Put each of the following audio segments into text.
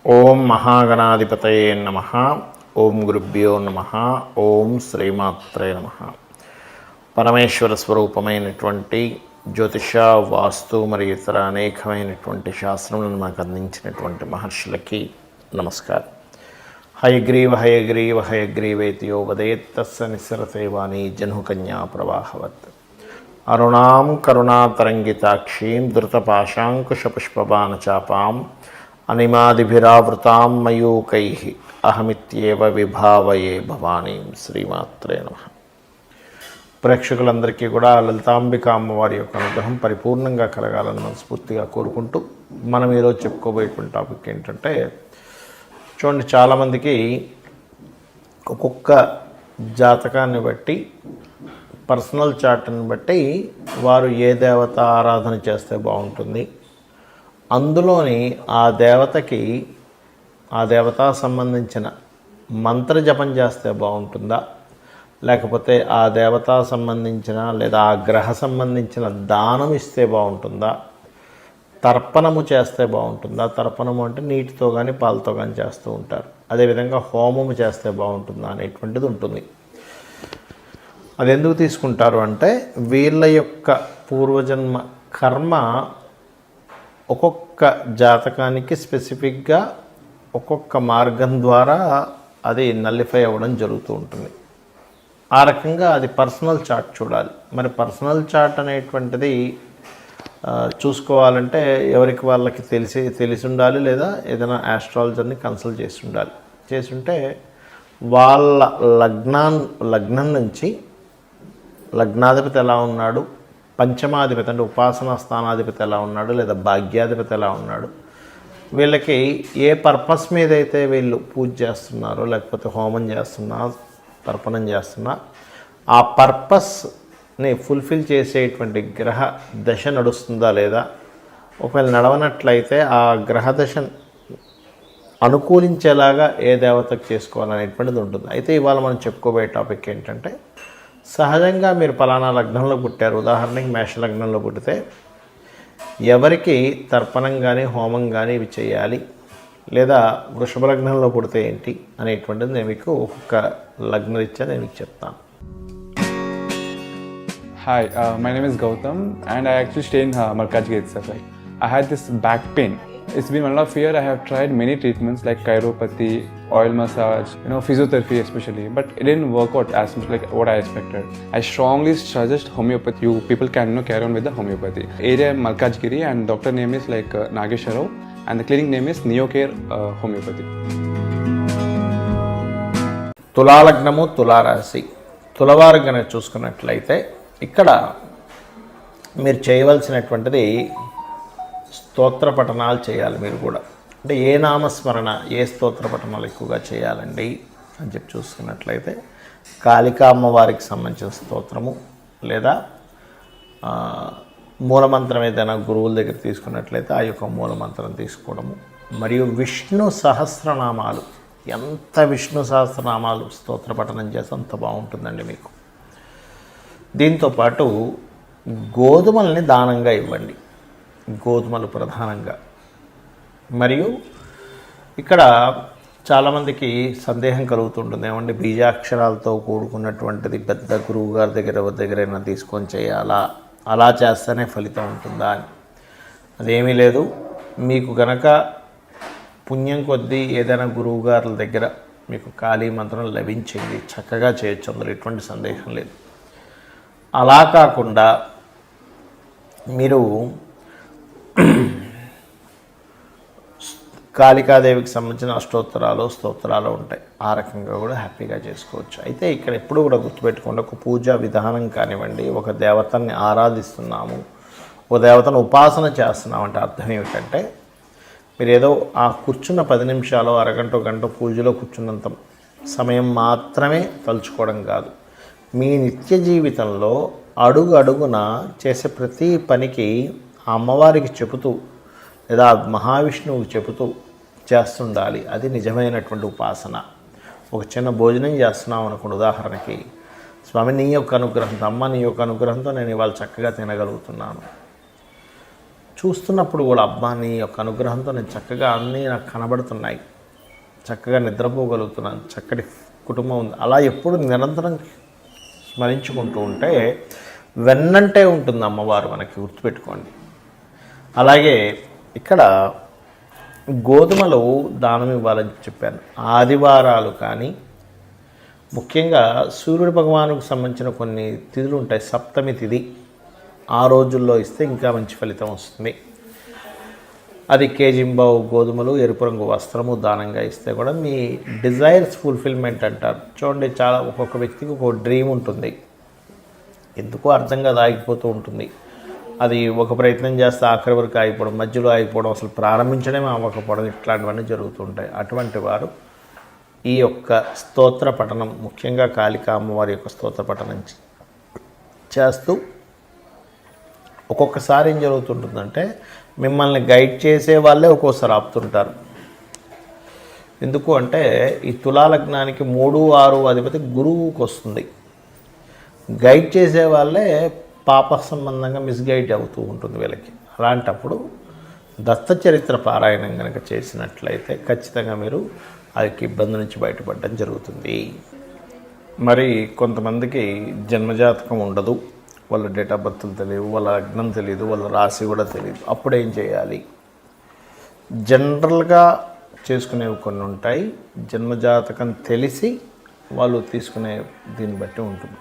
ఓం మహాగణాధిపతయే నమః. ఓం గురుభ్యో నమః. ఓం శ్రీమాత్రే నమః. పరమేశ్వర స్వరూపమైనటువంటి జ్యోతిష, వాస్తు మరియు ఇతర అనేకమైనటువంటి శాస్త్రములను మాకు అందించినటువంటి మహర్షులకి నమస్కారం. హయగ్రీవ హయగ్రీవ హయగ్రీవేతియో వదేత్తస్స నిస్సరతే వాణి జహ్నుకన్యా ప్రవాహవత్. అరుణాం కరుణాతరంగితాక్షీం ధృతపాశాంకుశపుష్పబాణచాపాం అనిమాదిభిరావృతాం మయూకైః అహమిత్యేవ విభావయే భవానీం. శ్రీమాత్రే నమః. ప్రేక్షకులందరికీ కూడా లలితాంబిక అమ్మవారి యొక్క అనుగ్రహం పరిపూర్ణంగా కలగాలని మనస్ఫూర్తిగా కోరుకుంటూ మనం ఈరోజు చెప్పుకోబోయేటువంటి టాపిక్ ఏంటంటే, చూడండి, చాలామందికి ఒక్కొక్క జాతకాన్ని బట్టి, పర్సనల్ చార్ట్ని బట్టి వారు ఏ దేవత ఆరాధన చేస్తే బాగుంటుంది, అందులోని ఆ దేవతకి ఆ దేవత సంబంధించిన మంత్ర జపం చేస్తే బాగుంటుందా, లేకపోతే ఆ దేవత సంబంధించిన లేదా ఆ గ్రహ సంబంధించిన దానం ఇస్తే బాగుంటుందా, తర్పణము చేస్తే బాగుంటుందా. తర్పణము అంటే నీటితో కానీ పాలతో కానీ చేస్తూ ఉంటారు. అదేవిధంగా హోమము చేస్తే బాగుంటుందా అనేటువంటిది ఉంటుంది. అది ఎందుకు తీసుకుంటారు అంటే, వీళ్ళ యొక్క పూర్వజన్మ కర్మ ఒక్కొక్క జాతకానికి స్పెసిఫిక్గా ఒక్కొక్క మార్గం ద్వారా అది నల్లిఫై అవ్వడం జరుగుతూ ఉంటుంది. ఆ రకంగా అది పర్సనల్ చార్ట్ చూడాలి. మరి పర్సనల్ చార్ట్ అనేటువంటిది చూసుకోవాలంటే ఎవరికి వాళ్ళకి తెలిసి ఉండాలి, లేదా ఏదైనా ఆస్ట్రాలజర్ని కన్సల్ట్ చేసి ఉంటే వాళ్ళ లగ్నం నుంచి లగ్నాధిపతి ఎలా ఉన్నాడు, పంచమాధిపతి అంటే ఉపాసనా స్థానాధిపతి ఎలా ఉన్నాడు, లేదా భాగ్యాధిపతి ఎలా ఉన్నాడు, వీళ్ళకి ఏ పర్పస్ మీద అయితే వీళ్ళు పూజ చేస్తున్నారో, లేకపోతే హోమం చేస్తున్నా, తర్పణం చేస్తున్నా, ఆ పర్పస్ని ఫుల్ఫిల్ చేసేటువంటి గ్రహ దశ నడుస్తుందా లేదా, ఒకవేళ నడవనట్లయితే ఆ గ్రహ దశ అనుకూలించేలాగా ఏ దేవతకు చేసుకోవాలనేటువంటిది ఉంటుంది. అయితే ఇవాళ మనం చెప్పుకోబోయే టాపిక్ ఏంటంటే, సహజంగా మీరు పలానా లగ్నంలో పుట్టారు, ఉదాహరణకి మేష లగ్నంలో పుట్టితే ఎవరికి తర్పణం కానీ హోమం కానీ ఇవి చేయాలి, లేదా వృషభ లగ్నంలో పుడితే ఏంటి అనేటువంటిది నేను మీకు ఒక్కొక్క లగ్నరీత్యా నేను మీకు చెప్తాను. Hi, my name is Gautam and I actually stay in Malkajgiri itself. I had this back pain. It's been 1.5 years. I have tried many treatments like chiropathy, oil massage, physiotherapy especially, but it didn't work out as much like what I expected. I strongly suggest homeopathy. You people can carry on with the homeopathy. Area Malkajgiri and doctor name is Nageswar Rao and the clinic name is Neocare Homeopathy. తులాలగ్నము, తులారాశి. తులవారు కనుక చూసుకున్నట్లయితే ఇక్కడ మీరు చేయవలసినటువంటిది స్తోత్ర పఠనాలు చేయాలి. మీరు కూడా అంటే ఏ నామస్మరణ, ఏ స్తోత్ర పఠనాలు ఎక్కువగా చేయాలండి అని చెప్పి చూసుకున్నట్లయితే, కాళికా అమ్మవారికి సంబంధించిన స్తోత్రము, లేదా మూలమంత్రం ఏదైనా గురువుల దగ్గర తీసుకున్నట్లయితే ఆ యొక్క మూలమంత్రం తీసుకోవడము, మరియు విష్ణు సహస్రనామాలు, ఎంత విష్ణు సహస్రనామాలు స్తోత్ర పఠనం చేస్తే అంత బాగుంటుందండి మీకు. దీంతోపాటు గోధుమల్ని దానంగా ఇవ్వండి, గోధుమలు ప్రధానంగా. మరియు ఇక్కడ చాలామందికి సందేహం కలుగుతుంటుంది, ఏమంటే బీజాక్షరాలతో కూడుకున్నటువంటిది పెద్ద గురువు గారి దగ్గరైనా తీసుకొని చేయాలా, అలా చేస్తేనే ఫలితం ఉంటుందా అని. అదేమీ లేదు. మీకు గనక పుణ్యం కొద్దీ ఏదైనా గురువు గారుల దగ్గర మీకు కాళీ మంత్రం లభించింది, చక్కగా చేయొచ్చు, అందులో ఎటువంటి సందేహం లేదు. అలా కాకుండా మీరు కాళికాదేవికి సంబంధించిన స్తోత్రాలు ఉంటాయి, ఆ రకంగా కూడా హ్యాపీగా చేసుకోవచ్చు. అయితే ఇక్కడ ఎప్పుడు కూడా గుర్తుపెట్టుకోండి, ఒక పూజా విధానం కానివ్వండి, ఒక దేవతని ఆరాధిస్తున్నాము, ఒక దేవతను ఉపాసన చేస్తున్నాము అంటే అర్థం ఏమిటంటే, మీరు ఏదో ఆ కూర్చున్న 10 నిమిషాలు, అరగంట, గంట పూజలో కూర్చున్నంత సమయం మాత్రమే తలుచుకోవడం కాదు. మీ నిత్య జీవితంలో అడుగు అడుగున చేసే ప్రతి పనికి ఆ అమ్మవారికి చెబుతూ, లేదా మహావిష్ణువుకి చెబుతూ చేస్తుండాలి. అది నిజమైనటువంటి ఉపాసన. ఒక చిన్న భోజనం చేస్తున్నాం అనుకోండి, ఉదాహరణకి, స్వామి నీ యొక్క అనుగ్రహంతో, అమ్మ నీ యొక్క అనుగ్రహంతో నేను ఇవాళ చక్కగా తినగలుగుతున్నాను, చూస్తున్నప్పుడు కూడా అబ్బా నీ యొక్క అనుగ్రహంతో నేను చక్కగా అన్నీ నాకు కనబడుతున్నాయి, చక్కగా నిద్రపోగలుగుతున్నాను, చక్కటి కుటుంబం ఉంది, అలా ఎప్పుడు నిరంతరం స్మరించుకుంటూ ఉంటే వెన్నంటే ఉంటుంది అమ్మవారు, మనకి గుర్తుపెట్టుకోండి. అలాగే ఇక్కడ గోధుమలు దానం ఇవ్వాలని చెప్పాను. ఆదివారాలు కానీ ముఖ్యంగా సూర్యుడి భగవానుకు సంబంధించిన కొన్ని తిథులు ఉంటాయి, సప్తమి తిథి, ఆ రోజుల్లో ఇస్తే ఇంకా మంచి ఫలితం వస్తుంది. అది కేజింబావు గోధుమలు, ఎరుపు రంగు వస్త్రము దానంగా ఇస్తే కూడా మీ డిజైర్స్ ఫుల్ఫిల్మెంట్ అంటారు చూడండి. చాలా ఒక్కొక్క వ్యక్తికి ఒక డ్రీమ్ ఉంటుంది, ఎందుకో అర్థం కాదు ఆగిపోతూ ఉంటుంది. అది ఒక ప్రయత్నం చేస్తే ఆఖరి వరకు ఆగిపోవడం, మధ్యలో ఆగిపోవడం, అసలు ప్రారంభించడమే అవ్వకపోవడం, ఇట్లాంటివన్నీ జరుగుతుంటాయి. అటువంటి వారు ఈ యొక్క స్తోత్ర పఠనం, ముఖ్యంగా కాళికా అమ్మవారి యొక్క స్తోత్ర పఠనం చేస్తూ ఒక్కొక్కసారి ఏం జరుగుతుంటుందంటే మిమ్మల్ని గైడ్ చేసే వాళ్ళే ఒక్కోసారి ఆపుతుంటారు. ఎందుకు అంటే ఈ తులా లగ్నానికి 3, 6 అధిపతి గురువుకి వస్తుంది. గైడ్ చేసే వాళ్ళే పాప సంబంధంగా మిస్గైడ్ అవుతూ ఉంటుంది వీళ్ళకి. అలాంటప్పుడు దత్త చరిత్ర పారాయణం కనుక చేసినట్లయితే ఖచ్చితంగా మీరు ఆ యొక్క ఇబ్బంది నుంచి బయటపడడం జరుగుతుంది. మరి కొంతమందికి జన్మజాతకం ఉండదు, వాళ్ళ డేట్ ఆఫ్ బర్త్లు తెలియదు, వాళ్ళ లగ్నం తెలియదు, వాళ్ళ రాశి కూడా తెలియదు. అప్పుడు ఏం చేయాలి? జనరల్గా చేసుకునేవి కొన్ని ఉంటాయి, జన్మజాతకం తెలిసి వాళ్ళు తీసుకునే దీన్ని బట్టి ఉంటుంది.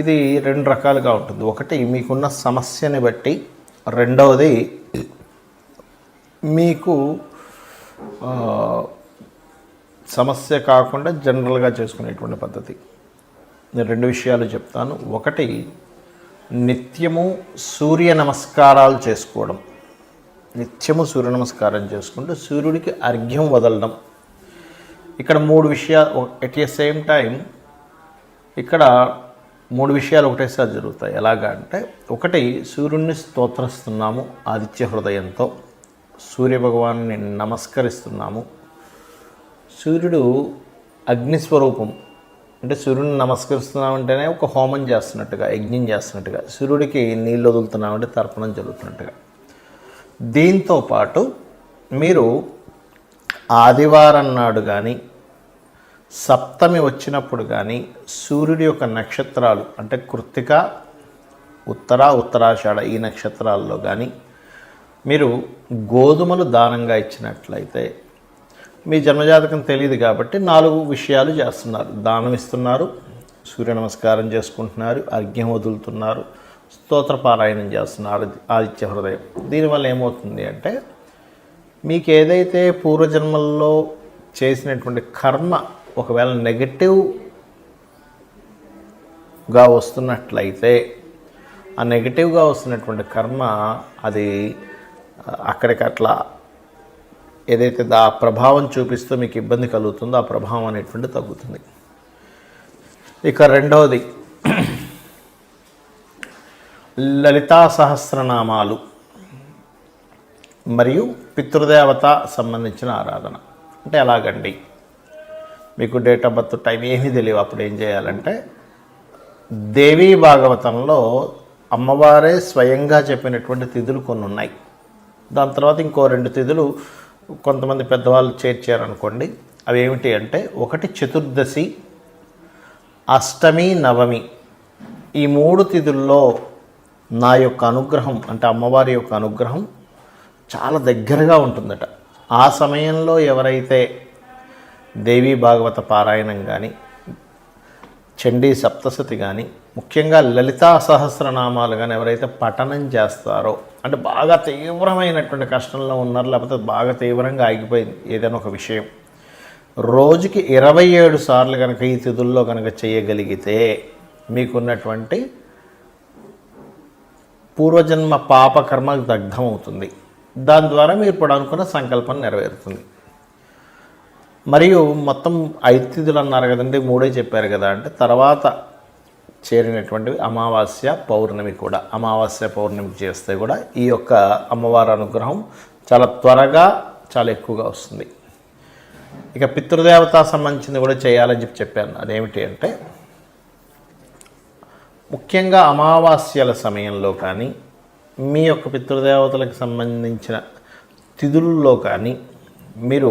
ఇది 2 రకాలుగా ఉంటుంది. ఒకటి మీకున్న సమస్యని బట్టి, రెండవది మీకు సమస్య కాకుండా జనరల్గా చేసుకునేటువంటి పద్ధతి. నేను 2 విషయాలు చెప్తాను. ఒకటి, నిత్యము సూర్య నమస్కారాలు చేసుకోవడం. నిత్యము సూర్య నమస్కారం చేసుకుంటూ సూర్యుడికి అర్ఘ్యం వదలడం. ఇక్కడ 3 విషయాలు ఎట్ ఎ సేమ్ టైం ఇక్కడ 3 విషయాలు ఒకటేసారి జరుగుతాయి. ఎలాగా అంటే, ఒకటి, సూర్యుడిని స్తోత్రిస్తున్నాము ఆదిత్య హృదయంతో, సూర్యభగవాన్ని నమస్కరిస్తున్నాము. సూర్యుడు అగ్నిస్వరూపం, అంటే సూర్యుడిని నమస్కరిస్తున్నామంటేనే ఒక హోమం చేస్తున్నట్టుగా, యజ్ఞం చేస్తున్నట్టుగా, సూర్యుడికి నీళ్ళు వదులుతున్నామంటే తర్పణం జరుగుతున్నట్టుగా. దీంతో పాటు మీరు ఆదివారం నాడు కానీ సప్తమి వచ్చినప్పుడు కానీ సూర్యుడి యొక్క నక్షత్రాలు అంటే కృత్తిక, ఉత్తర, ఉత్తరాషాఢ ఈ నక్షత్రాల్లో కానీ మీరు గోధుమలు దానంగా ఇచ్చినట్లయితే, మీ జన్మజాతకం తెలియదు కాబట్టి 4 విషయాలు చేస్తున్నారు. దానం ఇస్తున్నారు, సూర్య నమస్కారం చేసుకుంటున్నారు, అర్ఘ్యం వదులుతున్నారు, స్తోత్రపారాయణం చేస్తున్నారు ఆదిత్య హృదయం. దీనివల్ల ఏమవుతుంది అంటే, మీకు ఏదైతే పూర్వజన్మల్లో చేసినటువంటి కర్మ ఒకవేళ నెగటివ్గా వస్తున్నట్లయితే, ఆ నెగటివ్గా వస్తున్నటువంటి కర్మ అది అక్కడికి అట్లా ఏదైతే ఆ ప్రభావం చూపిస్తూ మీకు ఇబ్బంది కలుగుతుందో ఆ ప్రభావం అనేటువంటి తగ్గుతుంది. ఇక రెండవది, లలితా సహస్రనామాలు మరియు పితృదేవత సంబంధించిన ఆరాధన. అంటే ఎలాగండి? మీకు డేట్ ఆఫ్ బర్త్ టైం ఏమీ తెలియదు, అప్పుడు ఏం చేయాలంటే, దేవీ భాగవతంలో అమ్మవారే స్వయంగా చెప్పినటువంటి తిథులు కొన్ని ఉన్నాయి. దాని తర్వాత ఇంకో 2 తిథులు కొంతమంది పెద్దవాళ్ళు చేర్చారనుకోండి. అవి ఏమిటి అంటే, ఒకటి చతుర్దశి, అష్టమి, నవమి. ఈ 3 తిథుల్లో నా యొక్క అనుగ్రహం అంటే అమ్మవారి యొక్క అనుగ్రహం చాలా దగ్గరగా ఉంటుందట. ఆ సమయంలో ఎవరైతే దేవీ భాగవత పారాయణం కానీ, చండీ సప్తశతి కానీ, ముఖ్యంగా లలితా సహస్రనామాలు కానీ ఎవరైతే పఠనం చేస్తారో, అంటే బాగా తీవ్రమైనటువంటి కష్టంలో ఉన్నారు, లేకపోతే బాగా తీవ్రంగా ఆగిపోయింది ఏదైనా ఒక విషయం, రోజుకి 27 సార్లు కనుక ఈ తిథుల్లో కనుక చేయగలిగితే మీకున్నటువంటి పూర్వజన్మ పాపకర్మ దగ్ధం అవుతుంది. దాని ద్వారా మీరు ఇప్పుడు అనుకున్న సంకల్పం నెరవేరుతుంది. మరియు మొత్తం 5 తిథులు అన్నారు కదండి, 3 చెప్పారు కదా అంటే, తర్వాత చేరినటువంటివి అమావాస్య, పౌర్ణమి కూడా. అమావాస్య, పౌర్ణమి చేస్తే కూడా ఈ యొక్క అమ్మవారి అనుగ్రహం చాలా త్వరగా చాలా ఎక్కువగా వస్తుంది. ఇక పితృదేవత సంబంధించింది కూడా చేయాలని చెప్పాను. అదేమిటి అంటే, ముఖ్యంగా అమావాస్యల సమయంలో కానీ మీ యొక్క పితృదేవతలకు సంబంధించిన తిథుల్లో కానీ మీరు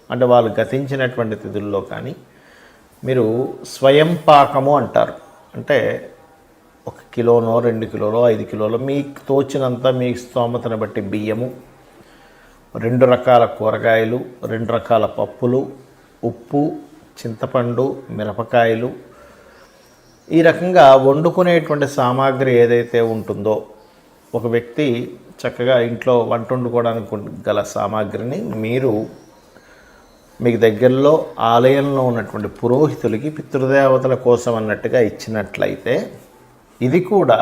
అంటే వాళ్ళు గతించినటువంటి తిథుల్లో కానీ మీరు స్వయం పాకము అంటారు. అంటే 1 కిలోనో 2 కిలోలో 5 కిలోలో మీకు తోచినంత మీ స్తోమతను బట్టి బియ్యము, 2 రకాల కూరగాయలు, 2 రకాల పప్పులు, ఉప్పు, చింతపండు, మిరపకాయలు, ఈ రకంగా వండుకునేటువంటి సామాగ్రి ఏదైతే ఉంటుందో ఒక వ్యక్తి చక్కగా ఇంట్లో వంట వండుకోవడానికి గల సామాగ్రిని మీరు మీకు దగ్గరలో ఆలయంలో ఉన్నటువంటి పురోహితులకి పితృదేవతల కోసం అన్నట్టుగా ఇచ్చినట్లయితే ఇది కూడా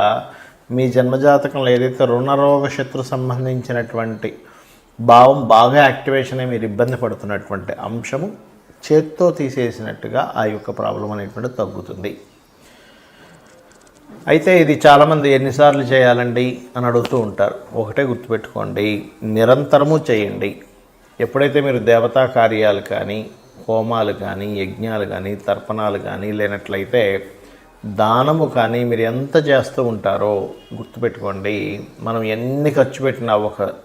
మీ జన్మజాతకంలో ఏదైతే రుణరోగ శత్రు సంబంధించినటువంటి భావం బాగా యాక్టివేషన్ అయి మీరు ఇబ్బంది పడుతున్నటువంటి అంశము చేత్తో తీసేసినట్టుగా ఆ యొక్క ప్రాబ్లం అనేటువంటిది తగ్గుతుంది. అయితే ఇది చాలామంది ఎన్నిసార్లు చేయాలండి అని అడుగుతూ ఉంటారు. ఒకటే గుర్తుపెట్టుకోండి, నిరంతరము చేయండి. ఎప్పుడైతే మీరు దేవతా కార్యాలు కానీ, హోమాలు కానీ, యజ్ఞాలు కానీ, తర్పణాలు కానీ లేనట్లయితే దానము కానీ మీరు ఎంత చేస్తూ ఉంటారో గుర్తుపెట్టుకోండి, మనం ఎన్ని ఖర్చు పెట్టినా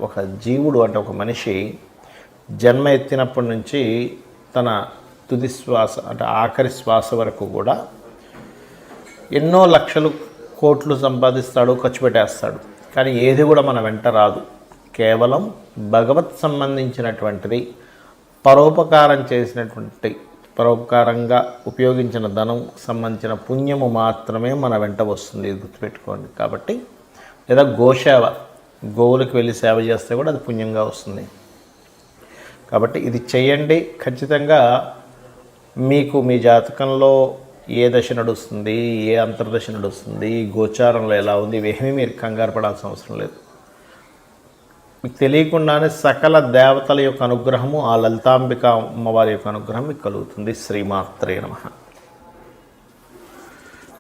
ఒక జీవుడు అంటే ఒక మనిషి జన్మ ఎత్తినప్పటి నుంచి తన తుది శ్వాస అంటే ఆఖరి శ్వాస వరకు కూడా ఎన్నో లక్షలు కోట్లు సంపాదిస్తాడు, ఖర్చు పెట్టేస్తాడు. కానీ ఏది కూడా మన వెంట రాదు. కేవలం భగవత్ సంబంధించినటువంటిది పరోపకారం చేసినటువంటి పరోపకారంగా ఉపయోగించిన ధనం సంబంధించిన పుణ్యము మాత్రమే మన వెంట వస్తుంది. ఇది గుర్తుపెట్టుకోండి. కాబట్టి లేదా గోసేవ, గోవులకు వెళ్ళి సేవ చేస్తే కూడా అది పుణ్యంగా వస్తుంది. కాబట్టి ఇది చేయండి. ఖచ్చితంగా మీకు మీ జాతకంలో ఏ దశ నడుస్తుంది, ఏ అంతర్దశ నడుస్తుంది, గోచారంలో ఎలా ఉంది, ఇవేమీ మీరు కంగారు పడాల్సిన అవసరం లేదు. మీకు తెలియకుండానే సకల దేవతల యొక్క అనుగ్రహము, ఆ లలితాంబిక అమ్మవారి యొక్క అనుగ్రహం మీకు కలుగుతుంది. శ్రీమాత్రే నమః.